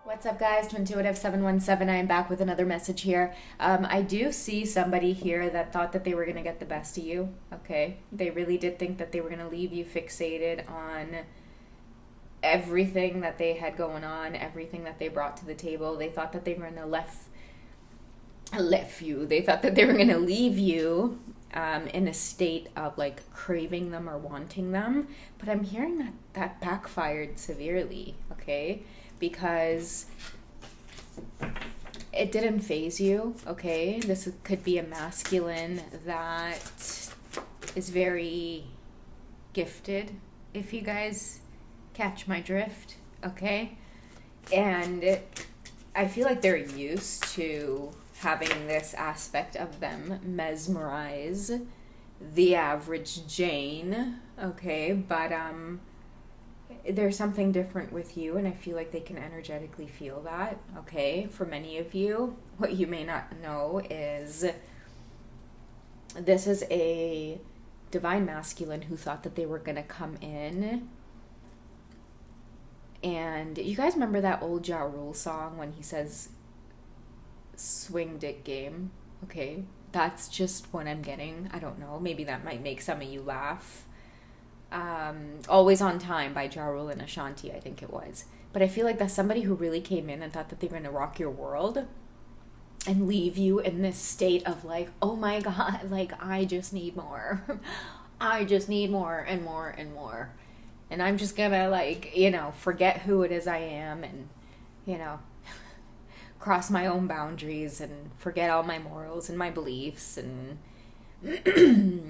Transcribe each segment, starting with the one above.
What's up, guys? Twintuitive 717. I am back with another message here. I do see somebody here that thought that they were going to get the best of you. Okay. They really did think that they were going to leave you fixated on everything that they had going on, everything that they brought to the table. They thought that they were going to left you. They thought that they were going to leave you in a state of like craving them or wanting them. But I'm hearing that backfired severely. Okay. Because it didn't phase you, okay? This could be a masculine that is very gifted, if you guys catch my drift, okay? And I feel like they're used to having this aspect of them mesmerize the average Jane, okay? But there's something different with you, and I feel like they can energetically feel that, okay? For many of you, what you may not know is this is a divine masculine who thought that they were going to come in. And you guys remember that old Ja Rule song when he says, swing dick game? Okay, that's just what I'm getting. I don't know. Maybe that might make some of you laugh. Always on Time by Ja Rule and Ashanti, I think it was. But I feel like that's somebody who really came in and thought that they were going to rock your world and leave you in this state of like, oh my God, like I just need more. I just need more and more and more. And I'm just gonna like, forget who it is I am and, cross my own boundaries and forget all my morals and my beliefs. And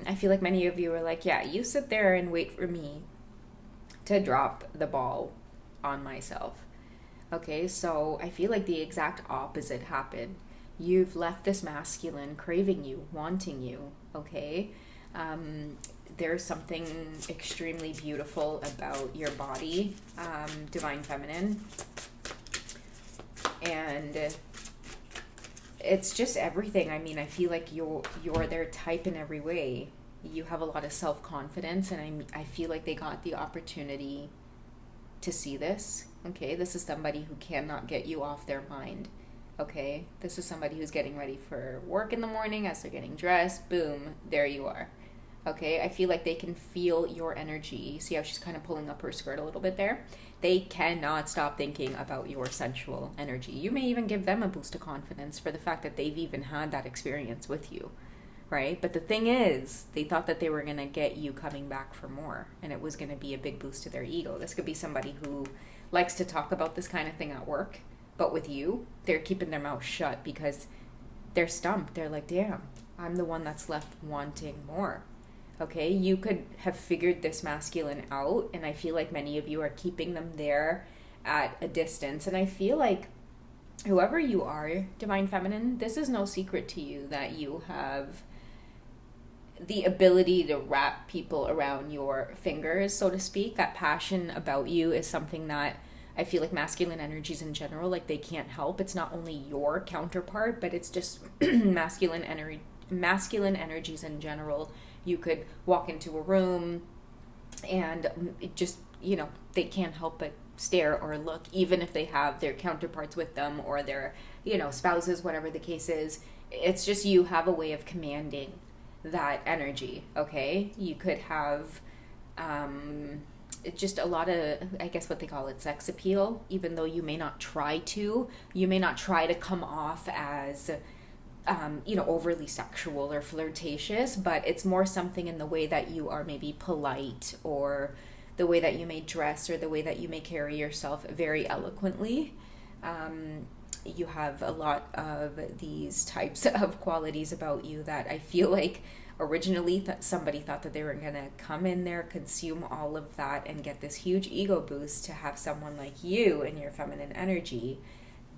I feel like many of you are like, yeah, you sit there and wait for me to drop the ball on myself. Okay, so I feel like the exact opposite happened. You've left this masculine craving you, wanting you, okay? There's something extremely beautiful about your body, divine feminine. And it's just everything. I mean, I feel like you're their type in every way. You have a lot of self-confidence, and I feel like they got the opportunity to see this. Okay, this is somebody who cannot get you off their mind. Okay, this is somebody who's getting ready for work in the morning. As they're getting dressed, boom, there you are. Okay, I feel like they can feel your energy. See how she's kind of pulling up her skirt a little bit there? They cannot stop thinking about your sensual energy. You may even give them a boost of confidence for the fact that they've even had that experience with you, right? But the thing is, they thought that they were going to get you coming back for more, and it was going to be a big boost to their ego. This could be somebody who likes to talk about this kind of thing at work, but with you, they're keeping their mouth shut because they're stumped. They're like, damn, I'm the one that's left wanting more. Okay, you could have figured this masculine out, and I feel like many of you are keeping them there at a distance. And I feel like whoever you are, divine feminine, this is no secret to you that you have the ability to wrap people around your fingers, so to speak. That passion about you is something that I feel like masculine energies in general, like they can't help. It's not only your counterpart, but it's just masculine energies in general. You could walk into a room and it just, they can't help but stare or look, even if they have their counterparts with them or their, spouses, whatever the case is. It's just you have a way of commanding that energy, okay? You could have just a lot of, I guess what they call it, sex appeal, even though you may not try to. You may not try to come off as overly sexual or flirtatious, but it's more something in the way that you are maybe polite, or the way that you may dress, or the way that you may carry yourself very eloquently. You have a lot of these types of qualities about you that I feel like originally somebody thought that they were going to come in there, consume all of that, and get this huge ego boost to have someone like you in your feminine energy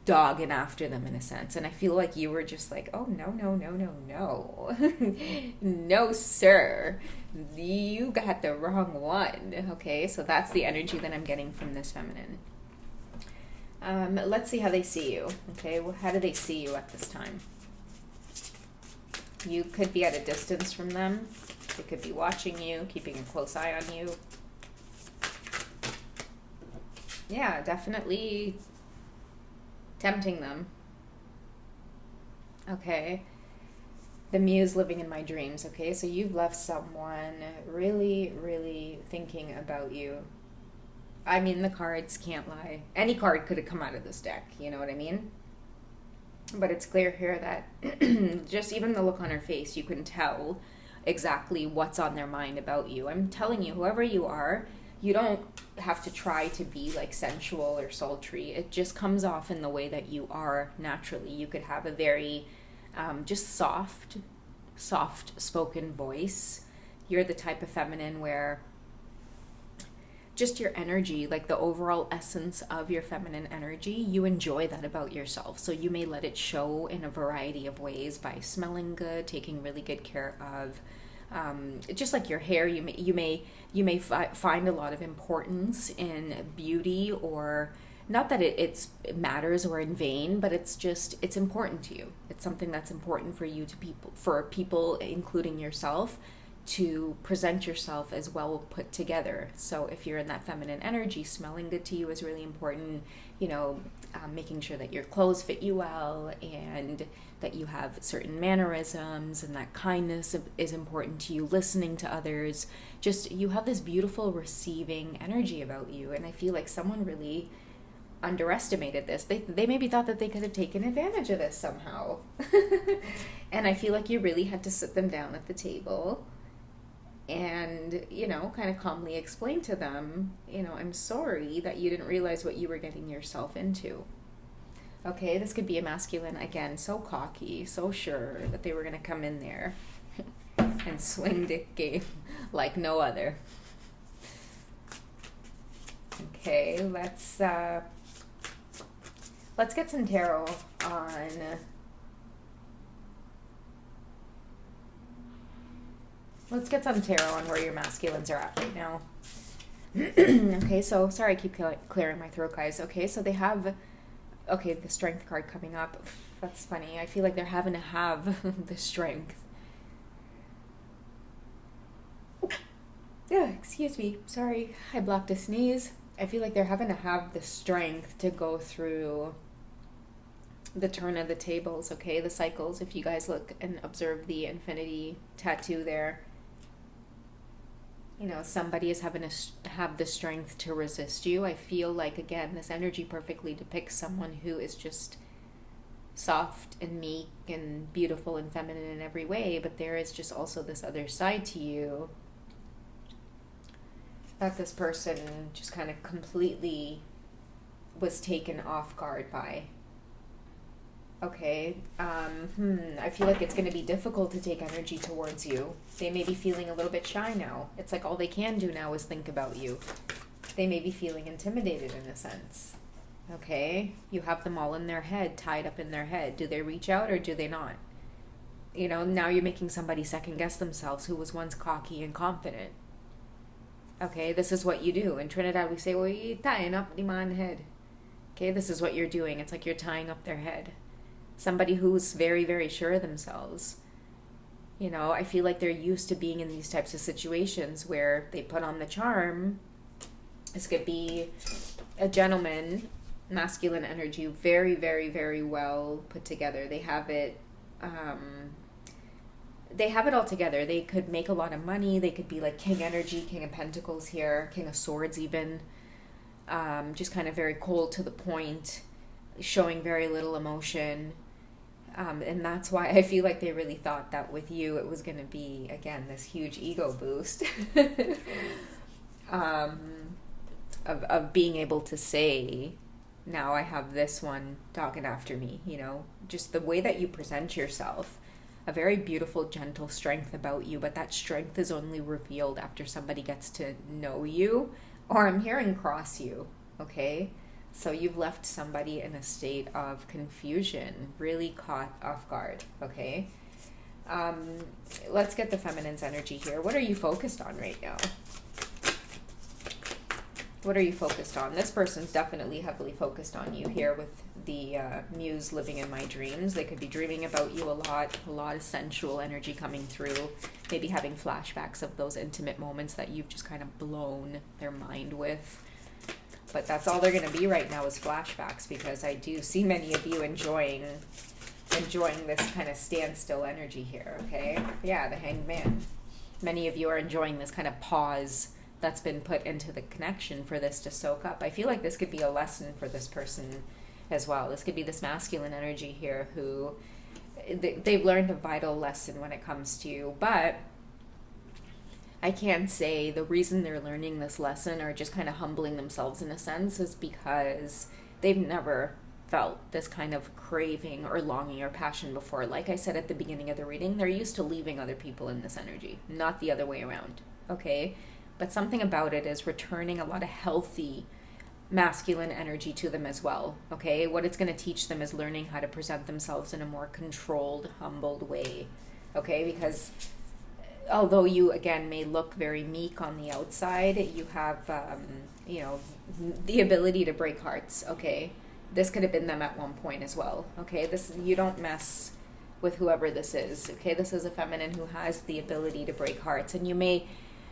dogging after them in a sense. And I feel like you were just like, oh, no. No, sir. You got the wrong one. Okay, so that's the energy that I'm getting from this feminine. Let's see how they see you. Okay, well, how do they see you at this time? You could be at a distance from them. They could be watching you, keeping a close eye on you. Yeah, definitely tempting them. Okay. The muse living in my dreams. Okay, so you've left someone really, really thinking about you. I mean, the cards can't lie. Any card could have come out of this deck, you know what I mean? But it's clear here that just even the look on her face, you can tell exactly what's on their mind about you. I'm telling you, whoever you are, you don't have to try to be like sensual or sultry. It just comes off in the way that you are naturally. You could have a very just soft spoken voice. You're the type of feminine where just your energy, like the overall essence of your feminine energy, you enjoy that about yourself. So you may let it show in a variety of ways by smelling good, taking really good care of, just like your hair. You may find a lot of importance in beauty, or not that it matters or in vain, but it's important to you. It's something that's important for you for people, including yourself, to present yourself as well put together. So if you're in that feminine energy, smelling good to you is really important. Making sure that your clothes fit you well, and that you have certain mannerisms, and that kindness is important to you, listening to others. Just, you have this beautiful receiving energy about you, and I feel like someone really underestimated this. They maybe thought that they could have taken advantage of this somehow. And I feel like you really had to sit them down at the table and, kind of calmly explain to them, I'm sorry that you didn't realize what you were getting yourself into. Okay, this could be a masculine, again, so cocky, so sure that they were going to come in there and swing the game like no other. Okay, let's get some tarot on where your masculines are at right now. Okay, so sorry, I keep clearing my throat, guys. Okay, so they have, the strength card coming up. That's funny. I feel like they're having to have the strength. Yeah, excuse me. Sorry, I blocked a sneeze. I feel like they're having to have the strength to go through the turn of the tables, okay? The cycles. If you guys look and observe the infinity tattoo there, somebody is having to have the strength to resist you. I feel like, again, this energy perfectly depicts someone who is just soft and meek and beautiful and feminine in every way, but there is just also this other side to you that this person just kind of completely was taken off guard by. Okay, I feel like it's going to be difficult to take energy towards you. They may be feeling a little bit shy now. It's like all they can do now is think about you. They may be feeling intimidated in a sense. Okay, you have them all in their head, tied up in their head. Do they reach out or do they not? Now you're making somebody second guess themselves who was once cocky and confident. Okay, this is what you do. In Trinidad, we say, well, you're tying up the man's head. Okay, this is what you're doing. It's like you're tying up their head. Somebody who's very, very sure of themselves. I feel like they're used to being in these types of situations where they put on the charm. This could be a gentleman, masculine energy, very, very, very well put together. They have it all together. They could make a lot of money. They could be like king energy, king of pentacles here, king of swords even. Just kind of very cold to the point, showing very little emotion. And that's why I feel like they really thought that with you it was going to be, again, this huge ego boost of being able to say, now I have this one talking after me, just the way that you present yourself. A very beautiful, gentle strength about you, but that strength is only revealed after somebody gets to know you, or I'm hearing cross you, okay? So you've left somebody in a state of confusion, really caught off guard, okay? Let's get the feminine's energy here. What are you focused on right now? What are you focused on? This person's definitely heavily focused on you here with the muse living in my dreams. They could be dreaming about you a lot of sensual energy coming through, maybe having flashbacks of those intimate moments that you've just kind of blown their mind with. but that's all they're going to be right now is flashbacks, because I do see many of you enjoying this kind of standstill energy here, okay? Yeah, the Hanged Man. Many of you are enjoying this kind of pause that's been put into the connection for this to soak up. I feel like this could be a lesson for this person as well. This could be this masculine energy here who they've learned a vital lesson when it comes to you, but I can say the reason they're learning this lesson or just kind of humbling themselves in a sense is because they've never felt this kind of craving or longing or passion before. Like I said at the beginning of the reading, they're used to leaving other people in this energy, not the other way around, okay? But something about it is returning a lot of healthy masculine energy to them as well, okay? What it's going to teach them is learning how to present themselves in a more controlled, humbled way, okay? Because although you, again, may look very meek on the outside, you have, the ability to break hearts, okay? This could have been them at one point as well, okay? You don't mess with whoever this is, okay? This is a feminine who has the ability to break hearts, and you may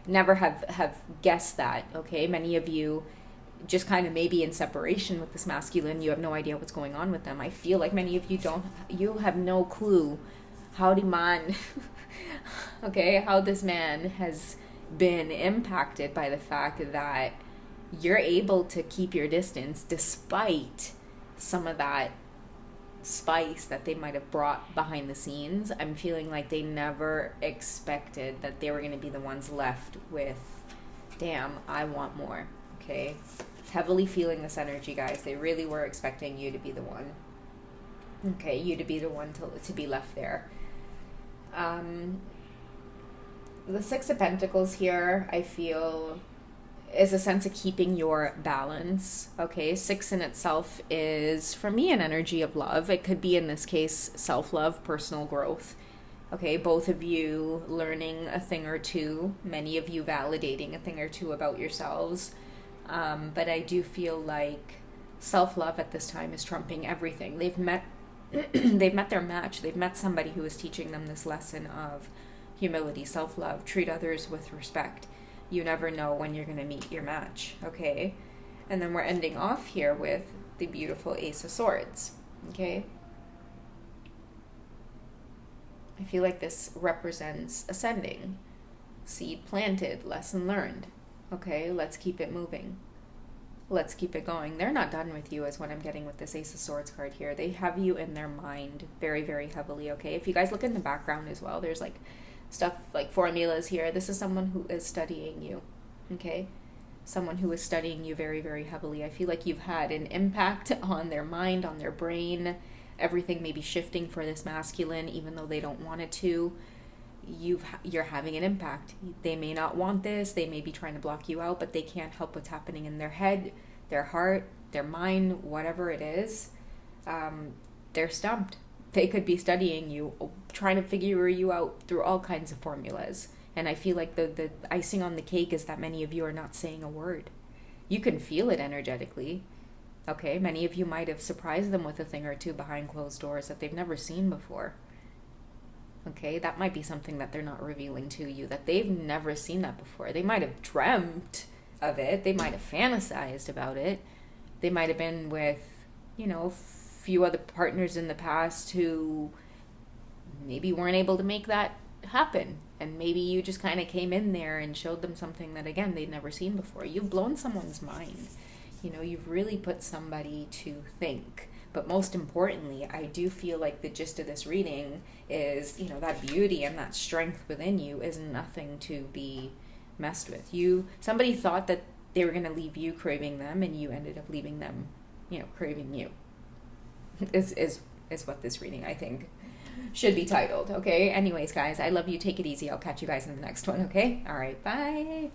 never have guessed that, okay? Many of you just kind of maybe in separation with this masculine, you have no idea what's going on with them. I feel like many of you have no clue how how this man has been impacted by the fact that you're able to keep your distance despite some of that spice that they might have brought behind the scenes. I'm feeling like they never expected that they were going to be the ones left with, damn, I want more, okay? Heavily feeling this energy, guys. They really were expecting you to be the one, okay? You to be the one to be left there. The Six of Pentacles here, I feel, is a sense of keeping your balance, okay? Six in itself is, for me, an energy of love. It could be, in this case, self-love, personal growth, okay? Both of you learning a thing or two, many of you validating a thing or two about yourselves, but I do feel like self-love at this time is trumping everything. They've met their match. They've met somebody who is teaching them this lesson of humility, self-love, treat others with respect. You never know when you're going to meet your match, okay? And then we're ending off here with the beautiful Ace of Swords, okay? I feel like this represents ascending, seed planted, lesson learned, okay? Let's keep it moving. Let's keep it going. They're not done with you is what I'm getting with this Ace of Swords card here. They have you in their mind very, very heavily, okay? If you guys look in the background as well, there's like stuff like formulas here. This is someone who is studying you, okay? Someone who is studying you very, very heavily. I feel like you've had an impact on their mind, on their brain. Everything may be shifting for this masculine, even though they don't want it to. You're having an impact. They may not want this. They may be trying to block you out, but they can't help what's happening in their head, their heart, their mind, whatever it is. They're stumped. They could be studying you, trying to figure you out through all kinds of formulas. And I feel like the icing on the cake is that many of you are not saying a word. You can feel it energetically. Okay, many of you might have surprised them with a thing or two behind closed doors that they've never seen before. Okay, that might be something that they're not revealing to you, that they've never seen that before. They might have dreamt of it. They might have fantasized about it. They might have been with, few other partners in the past who maybe weren't able to make that happen. And maybe you just kind of came in there and showed them something that, again, they'd never seen before. You've blown someone's mind. You've really put somebody to think. But most importantly, I do feel like the gist of this reading is, that beauty and that strength within you is nothing to be messed with. Somebody thought that they were going to leave you craving them, and you ended up leaving them, craving you. Is what this reading, I think, should be titled, okay? Anyways, guys, I love you. Take it easy. I'll catch you guys in the next one, okay? All right, bye.